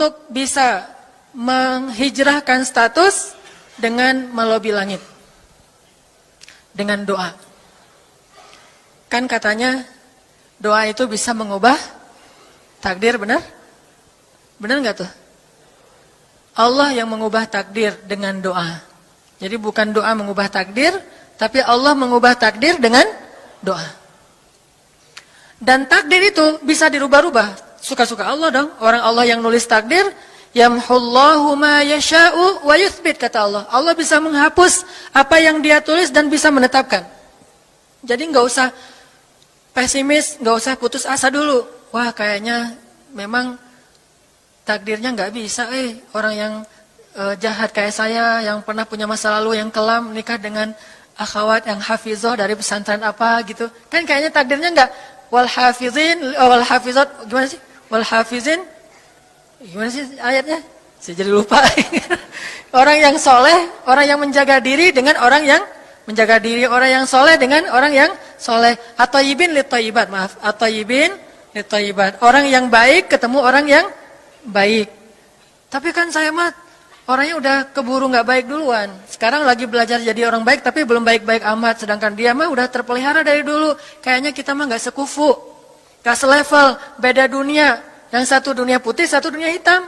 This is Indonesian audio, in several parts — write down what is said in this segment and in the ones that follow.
untuk bisa menghijrahkan status dengan melobi langit. Dengan doa. Kan katanya doa itu bisa mengubah takdir, benar? Benar nggak tuh? Allah yang mengubah takdir dengan doa. Jadi bukan doa mengubah takdir, tapi Allah mengubah takdir dengan doa. Dan takdir itu bisa dirubah-rubah. Suka-suka Allah dong. Orang Allah yang nulis takdir, yamhullahu ma yasha'u wa yuthbit, kata Allah. Allah bisa menghapus apa yang Dia tulis dan bisa menetapkan. Jadi nggak usah pesimis, nggak usah putus asa dulu. Wah, kayaknya memang takdirnya nggak bisa. Orang yang jahat kayak saya, yang pernah punya masa lalu yang kelam, nikah dengan akhwat yang hafizoh dari pesantren apa gitu. Kan kayaknya takdirnya nggak. Wal hafizin, wal hafizat, gimana sih? Wal hafizin, gimana sih ayatnya? Saya jadi lupa. Orang yang soleh, orang yang menjaga diri dengan orang yang menjaga diri, orang yang soleh dengan orang yang soleh. At-tayyibin lit-tayyibat, maaf. At-tayyibin lit-tayyibat. Orang yang baik ketemu orang yang baik. Tapi kan saya mah orangnya udah keburu nggak baik duluan. Sekarang lagi belajar jadi orang baik tapi belum baik-baik amat. Sedangkan dia mah udah terpelihara dari dulu. Kayaknya kita mah nggak sekufu, nggak selevel, beda dunia. Yang satu dunia putih, satu dunia hitam.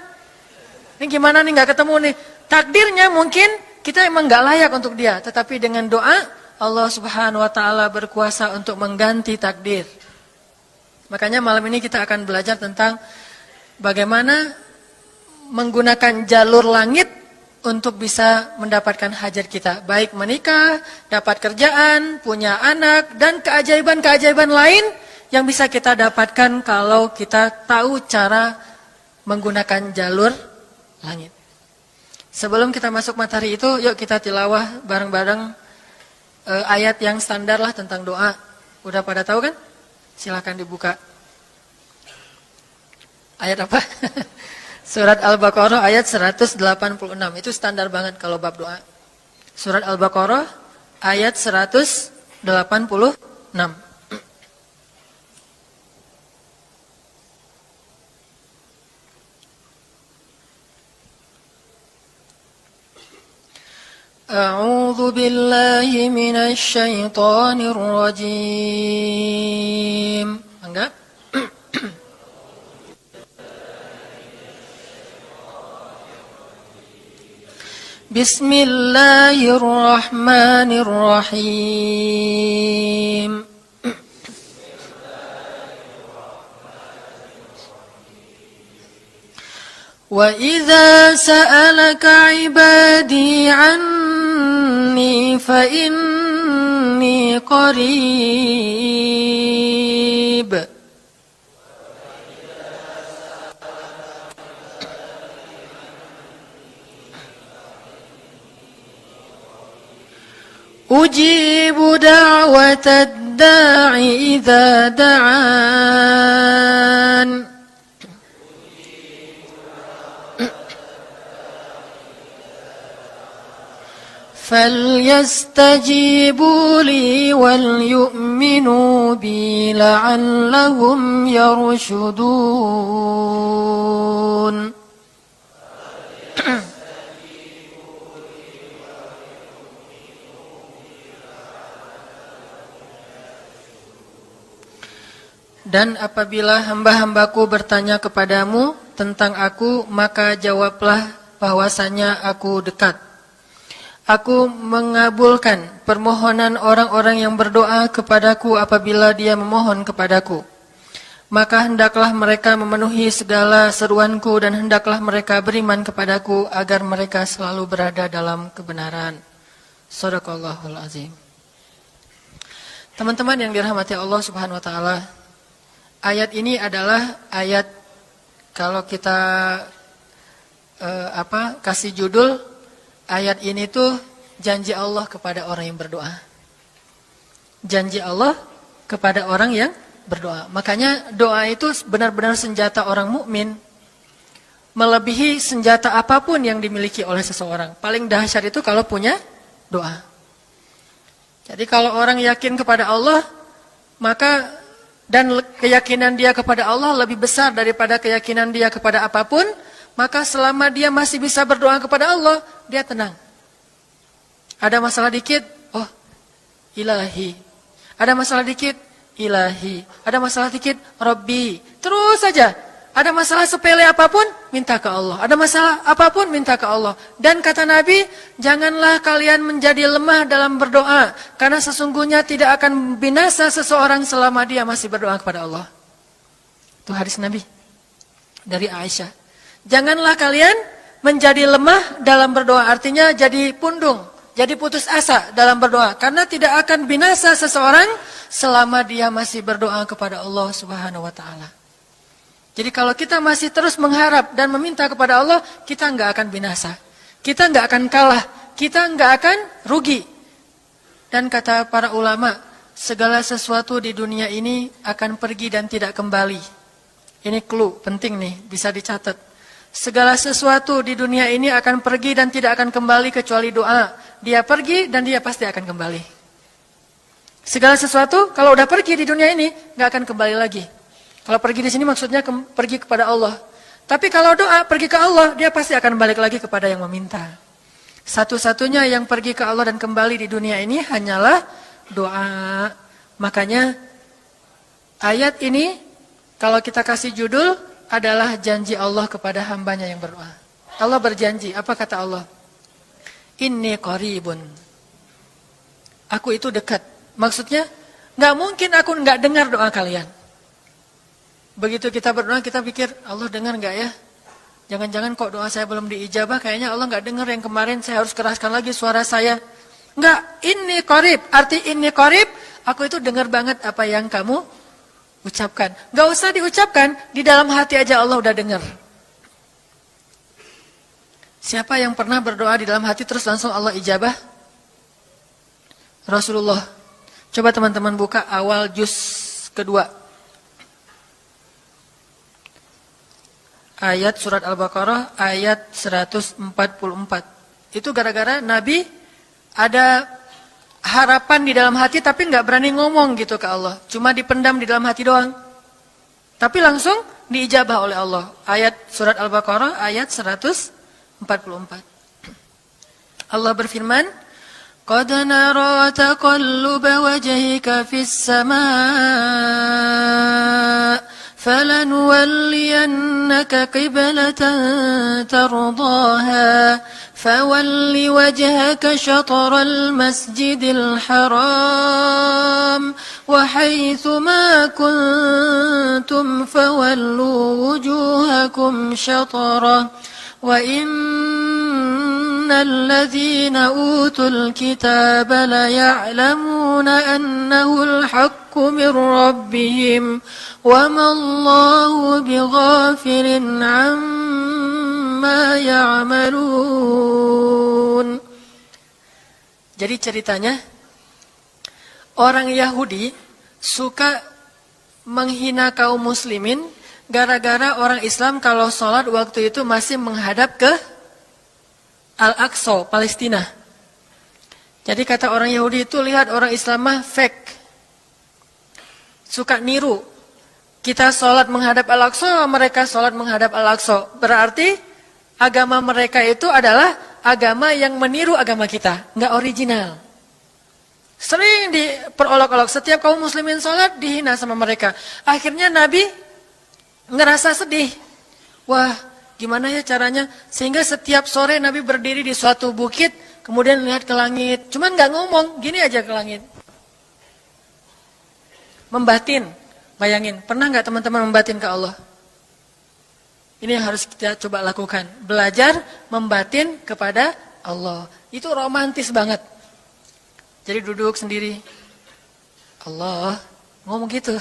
Ini gimana nih nggak ketemu nih? Takdirnya mungkin kita emang nggak layak untuk dia. Tetapi dengan doa Allah Subhanahu Wa Taala berkuasa untuk mengganti takdir. Makanya malam ini kita akan belajar tentang bagaimana menggunakan jalur langit untuk bisa mendapatkan hajat kita. Baik menikah, dapat kerjaan, punya anak, dan keajaiban-keajaiban lain yang bisa kita dapatkan kalau kita tahu cara menggunakan jalur langit. Sebelum kita masuk materi itu, yuk kita tilawah bareng-bareng ayat yang standar lah tentang doa. Udah pada tahu kan? Silakan dibuka. Ayat apa? Surat Al-Baqarah ayat 186. Itu standar banget kalau bab doa. Surat Al-Baqarah ayat 186. A'udzu billahi minasy syaithanir rajim. Enggak? Bismillahirrahmanirrahim. Wa idza sa'alaka 'ibadi 'anni fa inni qarib. Ujibu da'watad da'i idza da'an. فَلْيَسْتَجِيبُوا لِي وَلْيُؤْمِنُوا بِي لَعَلَّهُمْ يَرْشُدُونَ. Dan apabila hamba-hambaku bertanya kepadamu tentang aku, maka jawablah bahwasanya aku dekat. Aku mengabulkan permohonan orang-orang yang berdoa kepadaku apabila dia memohon kepadaku. Maka hendaklah mereka memenuhi segala seruanku dan hendaklah mereka beriman kepadaku agar mereka selalu berada dalam kebenaran. Shadaqallahul azim. Teman-teman yang dirahmati Allah Subhanahu wa taala, ayat ini adalah ayat kalau kita kasih judul ayat ini tuh janji Allah kepada orang yang berdoa. Janji Allah kepada orang yang berdoa. Makanya doa itu benar-benar senjata orang mukmin, melebihi senjata apapun yang dimiliki oleh seseorang. Paling dahsyat itu kalau punya doa. Jadi kalau orang yakin kepada Allah, maka dan keyakinan dia kepada Allah lebih besar daripada keyakinan dia kepada apapun, maka selama dia masih bisa berdoa kepada Allah, dia tenang. Ada masalah dikit, oh ilahi. Ada masalah dikit, ilahi. Ada masalah dikit, Rabbi. Terus saja. Ada masalah sepele apapun, minta ke Allah. Ada masalah apapun, minta ke Allah. Dan kata Nabi, janganlah kalian menjadi lemah dalam berdoa. Karena sesungguhnya tidak akan binasa seseorang selama dia masih berdoa kepada Allah. Itu hadis Nabi dari Aisyah. Janganlah kalian menjadi lemah dalam berdoa. Artinya jadi pundung, jadi putus asa dalam berdoa. Karena tidak akan binasa seseorang selama dia masih berdoa kepada Allah Subhanahu wa ta'ala. Jadi kalau kita masih terus mengharap dan meminta kepada Allah, kita nggak akan binasa. Kita nggak akan kalah. Kita nggak akan rugi. Dan kata para ulama, segala sesuatu di dunia ini akan pergi dan tidak kembali. Ini clue penting nih, bisa dicatat. Segala sesuatu di dunia ini akan pergi dan tidak akan kembali kecuali doa. Dia pergi dan dia pasti akan kembali. Segala sesuatu kalau udah pergi di dunia ini, nggak akan kembali lagi. Kalau pergi di sini maksudnya pergi kepada Allah. Tapi kalau doa pergi ke Allah, dia pasti akan balik lagi kepada yang meminta. Satu-satunya yang pergi ke Allah dan kembali di dunia ini hanyalah doa. Makanya ayat ini kalau kita kasih judul adalah janji Allah kepada hambanya yang berdoa. Allah berjanji, apa kata Allah? Inni qaribun. Aku itu dekat. Maksudnya nggak mungkin aku nggak dengar doa kalian. Begitu kita berdoa, kita pikir, Allah dengar enggak ya? Jangan-jangan kok doa saya belum diijabah, kayaknya Allah enggak dengar yang kemarin, saya harus keraskan lagi suara saya. Enggak, ini qarib. Arti ini qarib, aku itu dengar banget apa yang kamu ucapkan. Enggak usah diucapkan, di dalam hati aja Allah udah dengar. Siapa yang pernah berdoa di dalam hati terus langsung Allah ijabah? Rasulullah. Coba teman-teman buka awal juz kedua. Ayat surat Al-Baqarah ayat 144. Itu gara-gara Nabi ada harapan di dalam hati tapi nggak berani ngomong gitu ke Allah. Cuma dipendam di dalam hati doang. Tapi langsung diijabah oleh Allah. Ayat surat Al-Baqarah ayat 144. Allah berfirman, "Qad nara taqalluba wajhika fis samaa." فَلَنُوَلِّيَنَّكَ قِبْلَةً تَرْضَاهَا فَوَلِّ وَجْهَكَ شَطْرَ الْمَسْجِدِ الْحَرَامِ وَحَيْثُ مَا كُنْتُمْ فَوَلُّوا وُجُوهَكُمْ شَطْرَهُ وَإِنَّ الَّذِينَ أُوتُوا الْكِتَابَ لَيَعْلَمُونَ أَنَّهُ الْحَقُّ مِنْ رَبِّهِمْ وَمَا اللَّهُ بِغَافِلٍ عَمَّا يَعْمَلُونَ. Jadi ceritanya, orang Yahudi suka menghina kaum muslimin gara-gara orang Islam kalau sholat waktu itu masih menghadap ke Al-Aqsa, Palestina. Jadi kata orang Yahudi itu, lihat orang Islam mah fake. Suka niru. Kita sholat menghadap Al-Aqsa, mereka sholat menghadap Al-Aqsa. Berarti agama mereka itu adalah agama yang meniru agama kita. Nggak original. Sering diperolok-olok. Setiap kaum muslimin sholat dihina sama mereka. Akhirnya Nabi ngerasa sedih. Wah, gimana ya caranya? Sehingga setiap sore Nabi berdiri di suatu bukit, kemudian lihat ke langit. Cuman nggak ngomong, gini aja ke langit. Membatin. Bayangin, pernah nggak teman-teman membatin ke Allah? Ini yang harus kita coba lakukan. Belajar membatin kepada Allah. Itu romantis banget. Jadi duduk sendiri. Allah, ngomong gitu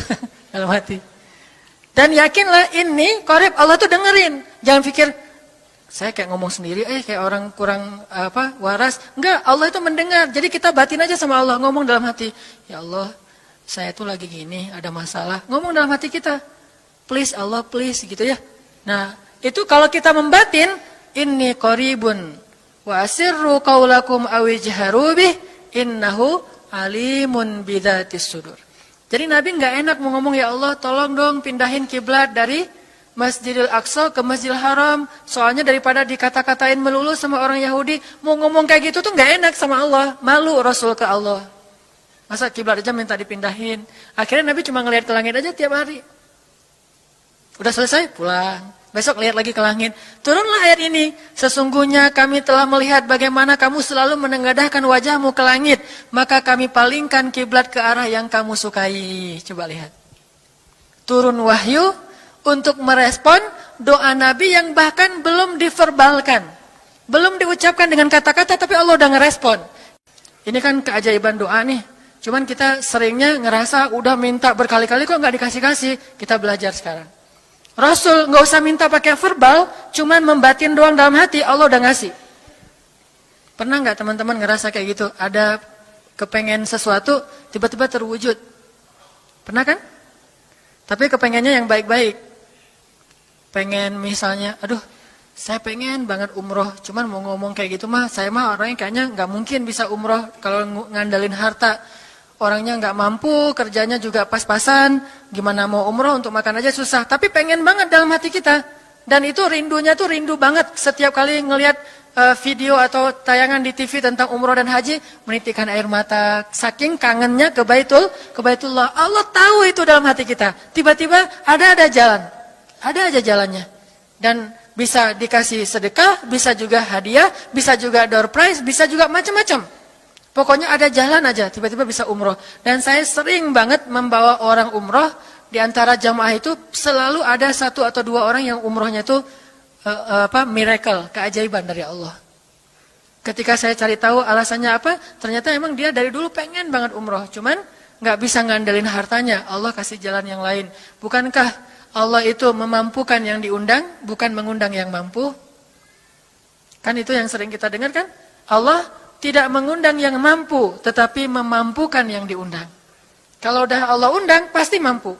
dalam hati. Dan yakinlah ini qarib, Allah tuh dengerin. Jangan pikir saya kayak ngomong sendiri, kayak orang kurang waras. Enggak, Allah itu mendengar. Jadi kita batin aja sama Allah, ngomong dalam hati. Ya Allah, saya tuh lagi gini, ada masalah. Ngomong dalam hati kita. Please Allah, please gitu ya. Nah, itu kalau kita membatin, inni qaribun wa asirru qaulakum aw ijharu bih innahu alimun bidzatis sudur. Jadi Nabi enggak enak mau ngomong, ya Allah tolong dong pindahin kiblat dari Masjidil Aqsa ke Masjidil Haram. Soalnya daripada dikata-katain melulu sama orang Yahudi, mau ngomong kayak gitu tuh nggak enak sama Allah. Malu Rasul ke Allah. Masa kiblat aja minta dipindahin. Akhirnya Nabi cuma ngelihat ke langit aja tiap hari. Udah selesai, pulang. Besok lihat lagi ke langit. Turunlah ayat ini. Sesungguhnya kami telah melihat bagaimana kamu selalu menengadahkan wajahmu ke langit. Maka kami palingkan kiblat ke arah yang kamu sukai. Coba lihat. Turun wahyu untuk merespon doa Nabi yang bahkan belum diverbalkan. Belum diucapkan dengan kata-kata, tapi Allah udah ngerespon. Ini kan keajaiban doa nih. Cuman kita seringnya ngerasa udah minta berkali-kali kok nggak dikasih-kasih. Kita belajar sekarang. Rasul nggak usah minta pakai verbal, cuman membatin doang dalam hati, Allah udah ngasih. Pernah nggak teman-teman ngerasa kayak gitu? Ada kepengen sesuatu, tiba-tiba terwujud. Pernah kan? Tapi kepengennya yang baik-baik. Pengen misalnya, aduh, saya pengen banget umroh, cuman mau ngomong kayak gitu mah, saya mah orangnya kayaknya nggak mungkin bisa umroh kalau ngandalin harta. Orangnya nggak mampu, kerjanya juga pas-pasan, gimana mau umroh untuk makan aja susah. Tapi pengen banget dalam hati kita. Dan itu rindunya tuh rindu banget. Setiap kali ngelihat video atau tayangan di TV tentang umroh dan haji, menitikkan air mata. Saking kangennya ke Baitullah. Allah tahu itu dalam hati kita. Tiba-tiba ada jalan. Ada aja jalannya. Dan bisa dikasih sedekah, bisa juga hadiah, bisa juga door prize, bisa juga macam-macam. Pokoknya ada jalan aja, tiba-tiba bisa umroh. Dan saya sering banget membawa orang umroh, di antara jamaah itu selalu ada 1 atau 2 orang yang umrohnya itu miracle, keajaiban dari Allah. Ketika saya cari tahu alasannya apa, ternyata emang dia dari dulu pengen banget umroh, cuman nggak bisa ngandelin hartanya, Allah kasih jalan yang lain. Bukankah Allah itu memampukan yang diundang, bukan mengundang yang mampu? Kan itu yang sering kita dengar kan? Allah tidak mengundang yang mampu, tetapi memampukan yang diundang. Kalau udah Allah undang, pasti mampu.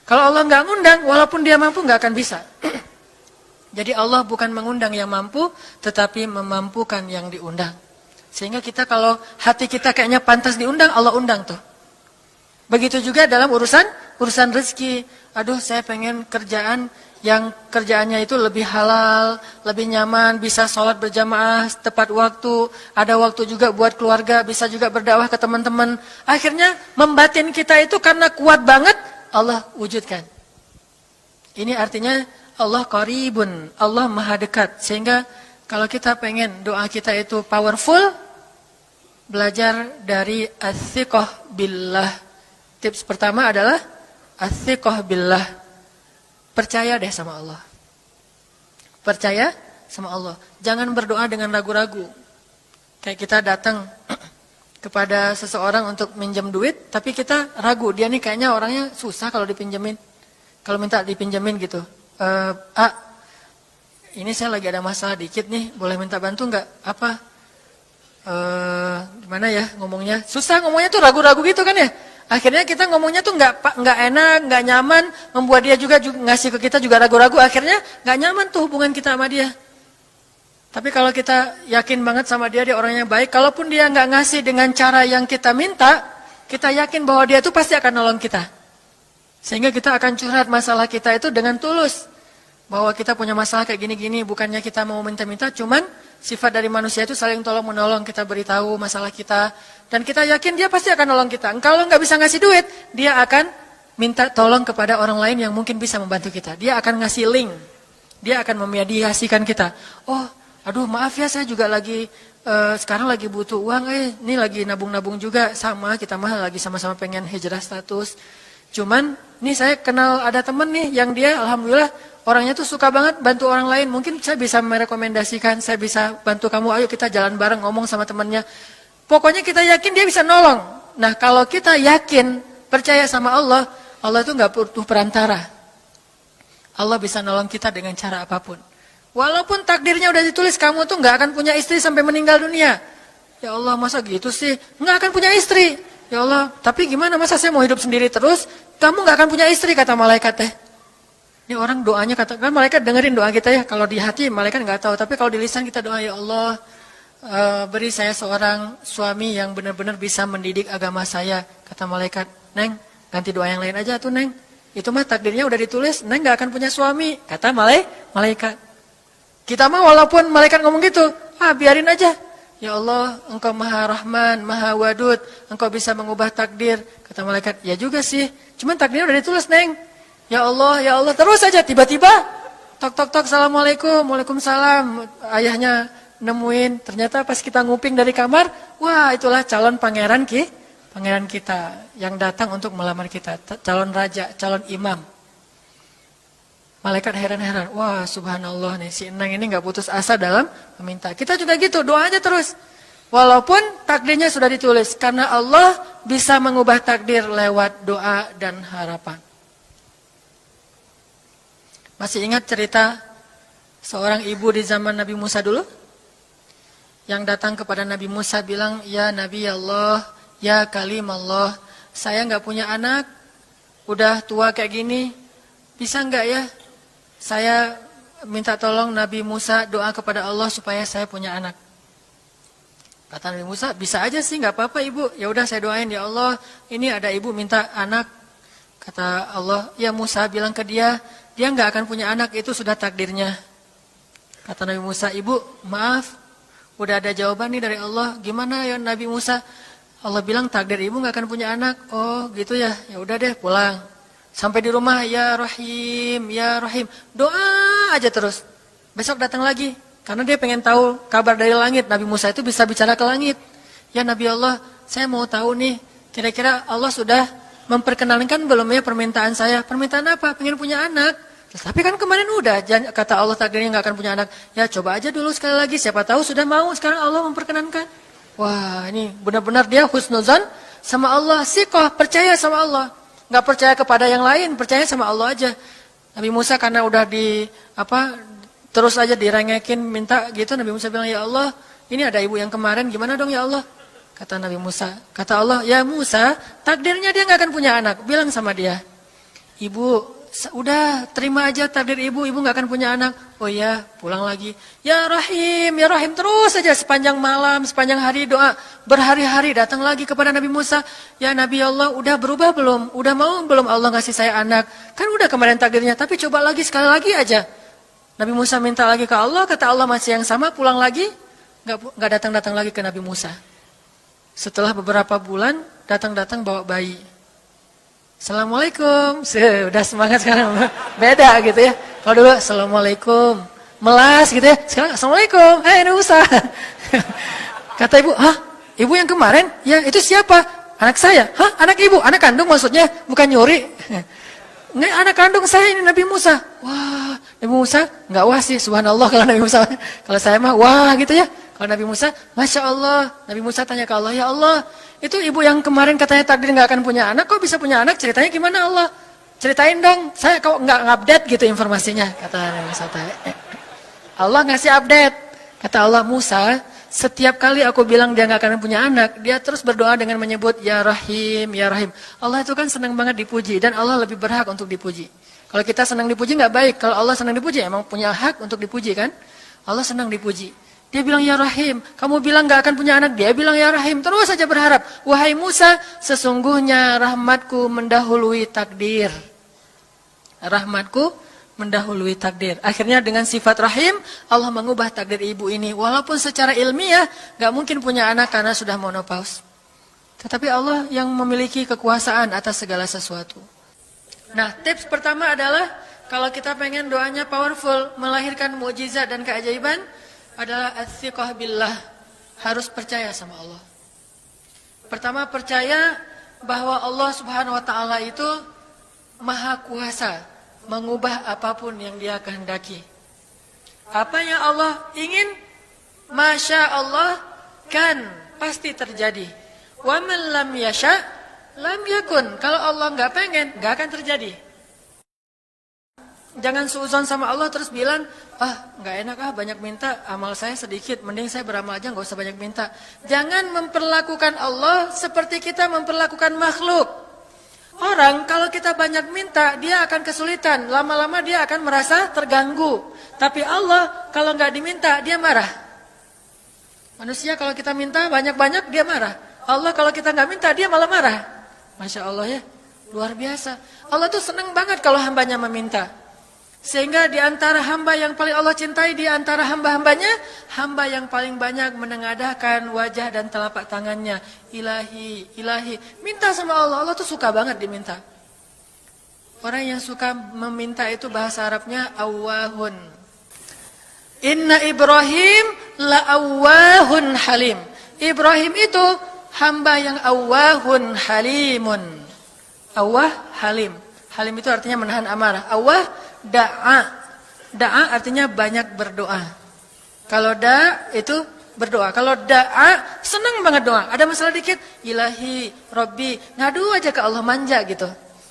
Kalau Allah nggak ngundang, walaupun dia mampu, nggak akan bisa. Jadi Allah bukan mengundang yang mampu, tetapi memampukan yang diundang. Sehingga kita kalau hati kita kayaknya pantas diundang, Allah undang tuh. Begitu juga dalam urusan rezeki. Aduh, saya pengen kerjaan yang kerjaannya itu lebih halal, lebih nyaman, bisa sholat berjamaah tepat waktu, ada waktu juga buat keluarga, bisa juga berdakwah ke teman-teman. Akhirnya membatin kita itu karena kuat banget, Allah wujudkan. Ini artinya Allah qaribun, Allah maha dekat. Sehingga kalau kita pengen doa kita itu powerful, belajar dari as-siqah billah. Tips pertama adalah as-siqah billah. Percaya deh sama Allah. Percaya sama Allah. Jangan berdoa dengan ragu-ragu. Kayak kita datang kepada seseorang untuk minjem duit, tapi kita ragu. Dia nih kayaknya orangnya susah kalau dipinjemin. Kalau minta dipinjemin gitu. Ini saya lagi ada masalah dikit nih, boleh minta bantu nggak? Apa? Gimana ya ngomongnya? Susah ngomongnya tuh ragu-ragu gitu kan ya? Akhirnya kita ngomongnya tuh nggak enak, nggak nyaman, membuat dia juga ngasih ke kita juga ragu-ragu. Akhirnya nggak nyaman tuh hubungan kita sama dia. Tapi kalau kita yakin banget sama dia orangnya baik, kalaupun dia nggak ngasih dengan cara yang kita minta, kita yakin bahwa dia tuh pasti akan nolong kita. Sehingga kita akan curhat masalah kita itu dengan tulus. Bahwa kita punya masalah kayak gini-gini, bukannya kita mau minta-minta, cuman sifat dari manusia itu saling tolong-menolong, kita beritahu masalah kita. Dan kita yakin dia pasti akan nolong kita. Kalau nggak bisa ngasih duit, dia akan minta tolong kepada orang lain yang mungkin bisa membantu kita. Dia akan ngasih link. Dia akan memediasikan kita. Oh, aduh maaf ya saya juga lagi, sekarang lagi butuh uang, ini lagi nabung-nabung juga. Sama, kita mah lagi sama-sama pengen hijrah status. Cuman, nih saya kenal ada temen nih yang dia alhamdulillah orangnya tuh suka banget bantu orang lain. Mungkin saya bisa merekomendasikan, saya bisa bantu kamu, ayo kita jalan bareng ngomong sama temennya. Pokoknya kita yakin dia bisa nolong. Nah kalau kita yakin, percaya sama Allah, Allah itu gak butuh perantara. Allah bisa nolong kita dengan cara apapun. Walaupun takdirnya udah ditulis, kamu tuh gak akan punya istri sampai meninggal dunia. Ya Allah masa gitu sih, gak akan punya istri. Ya Allah, tapi gimana masa saya mau hidup sendiri terus, kamu gak akan punya istri kata malaikat teh. Ini orang doanya katakan malaikat dengerin doa kita ya. Kalau di hati malaikat nggak tahu, tapi kalau di lisan kita doa, ya Allah beri saya seorang suami yang benar-benar bisa mendidik agama saya. Kata malaikat, Neng ganti doa yang lain aja tuh Neng. Itu mah takdirnya udah ditulis, Neng gak akan punya suami, kata malaikat. Kita mah walaupun malaikat ngomong gitu, biarin aja. Ya Allah, Engkau Maha Rahman, Maha Wadud, Engkau bisa mengubah takdir. Kata malaikat, ya juga sih, cuman takdirnya udah ditulis, Neng. Ya Allah, terus aja tiba-tiba tok, Assalamualaikum, Waalaikumsalam. Ayahnya nemuin, ternyata pas kita nguping dari kamar, wah itulah calon pangeran kita yang datang untuk melamar kita, calon raja, calon imam. Malaikat heran-heran, wah subhanallah nih, si Enang ini gak putus asa dalam meminta. Kita juga gitu, doa aja terus. Walaupun takdirnya sudah ditulis, karena Allah bisa mengubah takdir lewat doa dan harapan. Masih ingat cerita seorang ibu di zaman Nabi Musa dulu? Yang datang kepada Nabi Musa bilang, ya Nabi Allah, ya Kalim Allah, saya gak punya anak, udah tua kayak gini, bisa gak ya? Saya minta tolong Nabi Musa doa kepada Allah supaya saya punya anak. Kata Nabi Musa, bisa aja sih, gak apa-apa ibu. Ya udah saya doain, ya Allah, ini ada ibu minta anak. Kata Allah, ya Musa bilang ke dia gak akan punya anak, itu sudah takdirnya. Kata Nabi Musa, ibu maaf, udah ada jawaban nih dari Allah. Gimana ya Nabi Musa? Allah bilang takdir ibu gak akan punya anak. Oh gitu ya, ya udah deh pulang. Sampai di rumah, ya Rahim, ya Rahim. Doa aja terus. Besok datang lagi. Karena dia pengen tahu kabar dari langit. Nabi Musa itu bisa bicara ke langit. Ya Nabi Allah, saya mau tahu nih. Kira-kira Allah sudah memperkenalkan belum ya permintaan saya? Permintaan apa? Pengen punya anak. Tapi kan kemarin udah. Kata Allah takdirnya gak akan punya anak. Ya coba aja dulu sekali lagi. Siapa tahu sudah mau. Sekarang Allah memperkenankan. Wah ini benar-benar dia husnuzan sama Allah. Siqah, percaya sama Allah. Gak percaya kepada yang lain, percaya sama Allah aja. Nabi Musa karena udah terus aja direngekin minta gitu, Nabi Musa bilang, ya Allah, ini ada ibu yang kemarin, gimana dong ya Allah? Kata Nabi Musa, kata Allah, ya Musa, takdirnya dia gak akan punya anak. Bilang sama dia, ibu, udah terima aja takdir ibu gak akan punya anak. Oh ya, pulang lagi. Ya Rahim, terus aja sepanjang malam, sepanjang hari doa. Berhari-hari datang lagi kepada Nabi Musa. Ya Nabi Allah, udah berubah belum? Udah mau belum Allah ngasih saya anak? Kan udah kemarin takdirnya, tapi coba lagi, sekali lagi aja. Nabi Musa minta lagi ke Allah, kata Allah masih yang sama, pulang lagi. Gak datang-datang lagi ke Nabi Musa. Setelah beberapa bulan, datang-datang bawa bayi. Assalamualaikum, udah semangat sekarang, beda gitu ya. Kalau dulu Assalamualaikum, melas gitu ya. Sekarang Assalamualaikum, hai Nabi Musa. Kata ibu, ibu yang kemarin? Ya itu siapa? Anak saya. Anak ibu? Anak kandung maksudnya, bukan nyuri. Nggak, anak kandung saya ini Nabi Musa. Wah, Nabi Musa nggak wah sih, subhanallah kalau Nabi Musa. Kalau saya mah wah gitu ya. Kalau Nabi Musa, Masya Allah. Nabi Musa tanya ke Allah, ya Allah, itu ibu yang kemarin katanya takdir nggak akan punya anak, kok bisa punya anak? Ceritanya gimana Allah? Ceritain dong, saya kok nggak update gitu informasinya, kata Nabi Musa. Allah ngasih update, kata Allah, Musa, setiap kali aku bilang dia nggak akan punya anak, dia terus berdoa dengan menyebut Ya Rahim, Ya Rahim. Allah itu kan senang banget dipuji, dan Allah lebih berhak untuk dipuji. Kalau kita senang dipuji nggak baik, kalau Allah senang dipuji, emang punya hak untuk dipuji kan? Allah senang dipuji. Dia bilang Ya Rahim, kamu bilang gak akan punya anak, dia bilang Ya Rahim, terus saja berharap. Wahai Musa, sesungguhnya rahmatku mendahului takdir. Rahmatku mendahului takdir. Akhirnya dengan sifat Rahim, Allah mengubah takdir ibu ini. Walaupun secara ilmiah gak mungkin punya anak karena sudah menopause. Tetapi Allah yang memiliki kekuasaan atas segala sesuatu. Nah, tips pertama adalah kalau kita pengen doanya powerful, melahirkan mukjizat dan keajaiban, adalah as-siqah billah, harus percaya sama Allah. Pertama, percaya bahwa Allah Subhanahu wa taala itu maha kuasa mengubah apapun yang Dia kehendaki. Apa yang Allah ingin, masya Allah kan pasti terjadi. Wa man lam yasha lam yakun. Kalau Allah nggak pengen, nggak akan terjadi. Jangan suudzon sama Allah terus bilang, nggak enak banyak minta, amal saya sedikit, mending saya beramal aja nggak usah banyak minta. Jangan memperlakukan Allah seperti kita memperlakukan makhluk. Orang kalau kita banyak minta, dia akan kesulitan, lama-lama dia akan merasa terganggu. Tapi Allah kalau nggak diminta, dia marah. Manusia kalau kita minta banyak-banyak, dia marah. Allah kalau kita nggak minta, dia malah marah. Masya Allah ya. Luar biasa. Allah tuh senang banget kalau hambanya meminta. Sehingga di antara hamba yang paling Allah cintai, di antara hamba-hambanya, hamba yang paling banyak menengadahkan wajah dan telapak tangannya. Ilahi, ilahi. Minta sama Allah, Allah tuh suka banget diminta. Orang yang suka meminta itu bahasa Arabnya awwahun. Inna Ibrahim la'awwahun halim. Ibrahim itu hamba yang awwahun halimun. Awwah halim. Halim itu artinya menahan amarah. Awwah da'a. Da'a artinya banyak berdoa. Kalau da' itu berdoa. Kalau da'a senang banget doa. Ada masalah dikit, ilahi, Rabbi, ngadu aja ke Allah, manja gitu.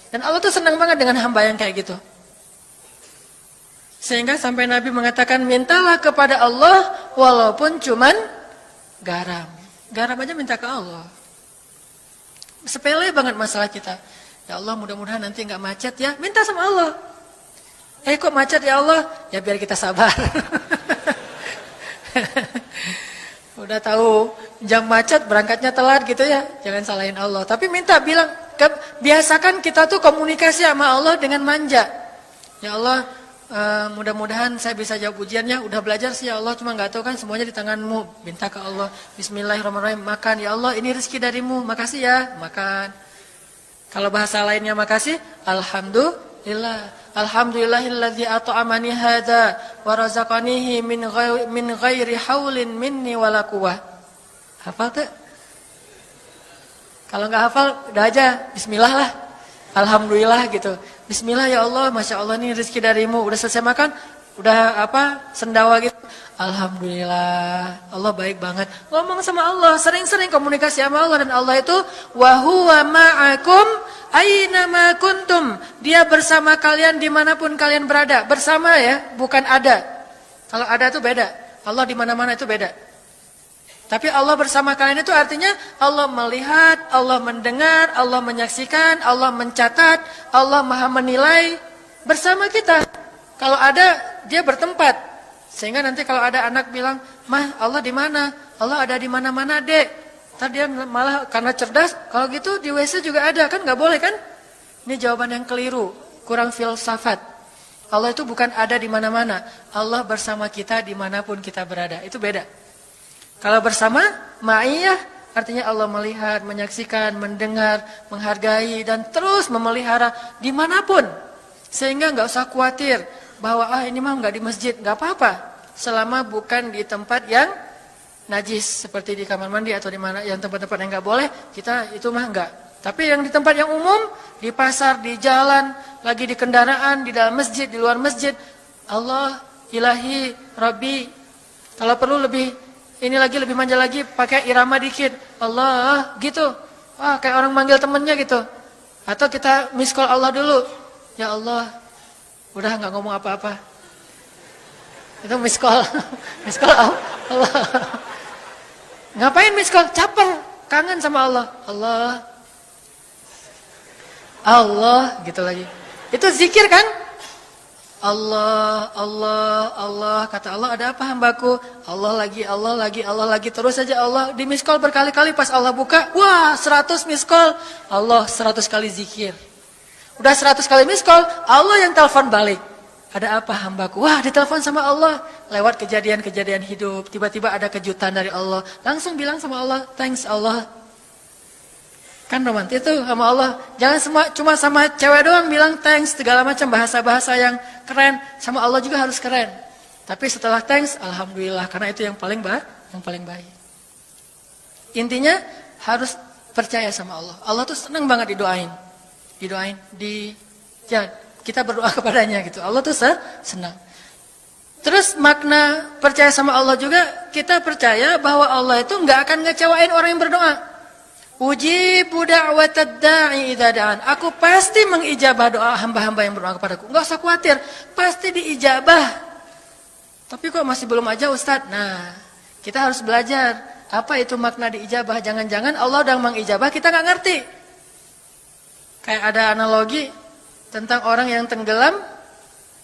Dan Allah tuh senang banget dengan hamba yang kayak gitu. Sehingga sampai Nabi mengatakan, mintalah kepada Allah walaupun cuman garam. Garam aja minta ke Allah. Sepele banget masalah kita. Ya Allah, mudah-mudahan nanti nggak macet ya. Minta sama Allah. Kok macet ya Allah? Ya biar kita sabar. Udah tahu jam macet berangkatnya telat gitu ya. Jangan salahin Allah. Tapi minta, bilang, biasakan kita tuh komunikasi sama Allah dengan manja. Ya Allah, mudah-mudahan saya bisa jawab ujiannya. Udah belajar sih ya Allah, cuma nggak tahu kan semuanya di tanganmu. Minta ke Allah. Bismillahirrahmanirrahim. Makan ya Allah, ini rezeki darimu. Makasih ya, makan. Kalau bahasa lainnya makasih, alhamdulillah. Alhamdulillahilladzi at'amani hadza wa razaqanihi min ghairi haulin minni wala quwwah. Hafal tuh? Kalau nggak hafal, udah aja bismillah lah. Alhamdulillah gitu. Bismillah ya Allah, Masya Allah ini rezeki darimu. Udah selesai makan, udah sendawa gitu. Alhamdulillah, Allah baik banget. Ngomong sama Allah, sering-sering komunikasi sama Allah. Dan Allah itu wa huwa ma'akum aina ma kuntum. Dia bersama kalian dimanapun kalian berada. Bersama ya, bukan ada. Kalau ada itu beda. Allah di mana-mana itu beda. Tapi Allah bersama kalian itu artinya Allah melihat, Allah mendengar, Allah menyaksikan, Allah mencatat, Allah maha menilai bersama kita. Kalau ada, dia bertempat. Sehingga nanti kalau ada anak bilang, "Mah, Allah di mana?" Allah ada di mana-mana, Dek. Ntar dia malah karena cerdas, kalau gitu di WC juga ada, kan nggak boleh kan? Ini jawaban yang keliru, kurang filsafat. Allah itu bukan ada di mana-mana. Allah bersama kita dimanapun kita berada. Itu beda. Kalau bersama, ma'iyah artinya Allah melihat, menyaksikan, mendengar, menghargai, dan terus memelihara dimanapun. Sehingga nggak usah khawatir bahwa ini mah nggak di masjid, nggak apa-apa. Selama bukan di tempat yang najis, seperti di kamar mandi atau di mana yang tempat-tempat yang nggak boleh, kita itu mah nggak. Tapi yang di tempat yang umum, di pasar, di jalan, lagi di kendaraan, di dalam masjid, di luar masjid, Allah, ilahi, Rabbi. Kalau perlu lebih lebih manja lagi, pakai irama dikit. Allah, gitu. Kayak orang manggil temennya gitu. Atau kita miss call Allah dulu. Ya Allah, udah nggak ngomong apa-apa. Itu miss call. Miss call Allah. Ngapain miss call? Caper, kangen sama Allah. Allah. Allah, gitu lagi. Itu zikir kan? Allah, Allah, Allah. Kata Allah, ada apa hambaku? Allah lagi, Allah lagi, Allah lagi. Terus saja Allah di miss call berkali-kali. Pas Allah buka, wah 100 miss call. Allah 100 kali zikir. Udah 100 kali miss call, Allah yang telepon balik. Ada apa hambaku? Wah, ditelepon sama Allah. Lewat kejadian-kejadian hidup, tiba-tiba ada kejutan dari Allah. Langsung bilang sama Allah, thanks Allah. Kan romantis itu sama Allah. Jangan cuma sama cewek doang bilang thanks, segala macam bahasa-bahasa yang keren. Sama Allah juga harus keren. Tapi setelah thanks, alhamdulillah, karena itu yang paling baik. Intinya harus percaya sama Allah. Allah tuh senang banget didoain, kita berdoa kepadanya gitu. Allah tuh senang. Terus makna percaya sama Allah juga, kita percaya bahwa Allah itu nggak akan ngecewain orang yang berdoa. Ujibu da'watad da'i idza da'an. Aku pasti mengijabah doa hamba-hamba yang berdoa kepadaku. Enggak usah khawatir, pasti diijabah. Tapi kok masih belum aja Ustaz? Nah, kita harus belajar apa itu makna diijabah. Jangan-jangan Allah udah mengijabah, kita nggak ngerti. Kayak ada analogi tentang orang yang tenggelam,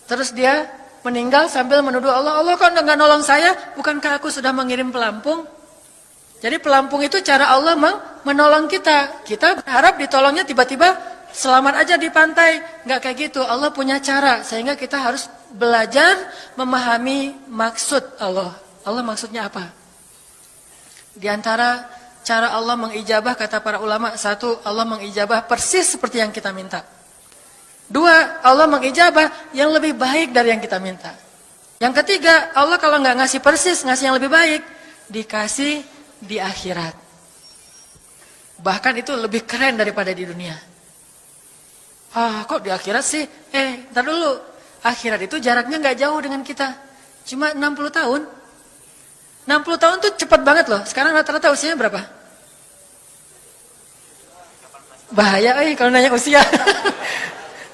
terus dia meninggal sambil menuduh Allah, Allah kok nggak nolong saya? Bukankah aku sudah mengirim pelampung? Jadi pelampung itu cara Allah menolong kita. Kita berharap ditolongnya tiba-tiba selamat aja di pantai. Nggak kayak gitu. Allah punya cara. Sehingga kita harus belajar memahami maksud Allah. Allah maksudnya apa? Di antara cara Allah mengijabah, kata para ulama, satu, Allah mengijabah persis seperti yang kita minta. Dua, Allah mengijabah yang lebih baik dari yang kita minta. Yang ketiga, Allah kalau nggak ngasih persis, ngasih yang lebih baik, dikasih di akhirat. Bahkan itu lebih keren daripada di dunia. Kok di akhirat sih? Ntar dulu. Akhirat itu jaraknya nggak jauh dengan kita. Cuma 60 tahun. 60 tahun tuh cepat banget loh. Sekarang rata-rata usianya berapa? Bahaya kalau nanya usia.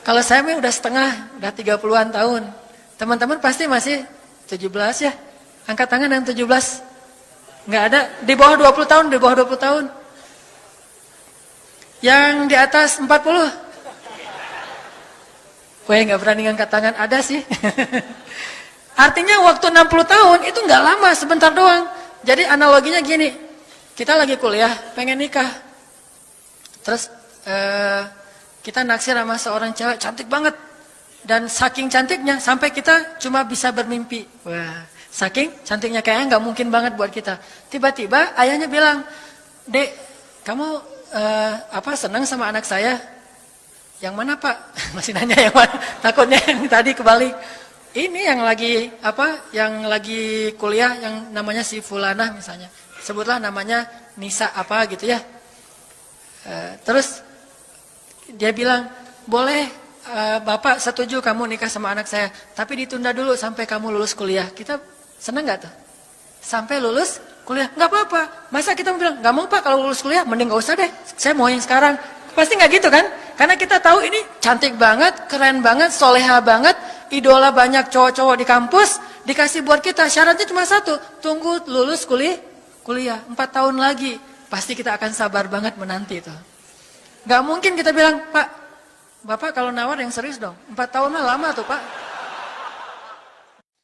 Kalau saya udah setengah, udah 30-an tahun. Teman-teman pasti masih 17 ya. Angkat tangan yang 17. Nggak ada. Di bawah 20 tahun, di bawah 20 tahun. Yang di atas 40. Weh, nggak berani angkat tangan, ada sih. Artinya waktu 60 tahun itu nggak lama, sebentar doang. Jadi analoginya gini, kita lagi kuliah, pengen nikah. Terus kita naksir sama seorang cewek cantik banget. Dan saking cantiknya sampai kita cuma bisa bermimpi. Wah, saking cantiknya kayaknya nggak mungkin banget buat kita. Tiba-tiba ayahnya bilang, "Dek, kamu senang sama anak saya?" "Yang mana, Pak?" Masih nanya yang mana? Takutnya yang tadi kebalik. Ini yang lagi kuliah yang namanya si Fulanah misalnya. Sebutlah namanya Nisa apa gitu ya. Terus dia bilang, "Boleh Bapak setuju kamu nikah sama anak saya. Tapi ditunda dulu sampai kamu lulus kuliah." Kita senang gak tuh? Sampai lulus kuliah, gak apa-apa. Masa kita bilang, "Gak mau Pak, kalau lulus kuliah mending gak usah deh. Saya mau yang sekarang." Pasti gak gitu kan? Karena kita tahu ini cantik banget, keren banget, soleha banget. Idola banyak cowok-cowok di kampus, dikasih buat kita. Syaratnya cuma satu, tunggu lulus kuliah 4 tahun lagi. Pasti kita akan sabar banget menanti itu. Gak mungkin kita bilang, "Pak, Bapak kalau nawar yang serius dong. 4 tahun mah lama tuh Pak."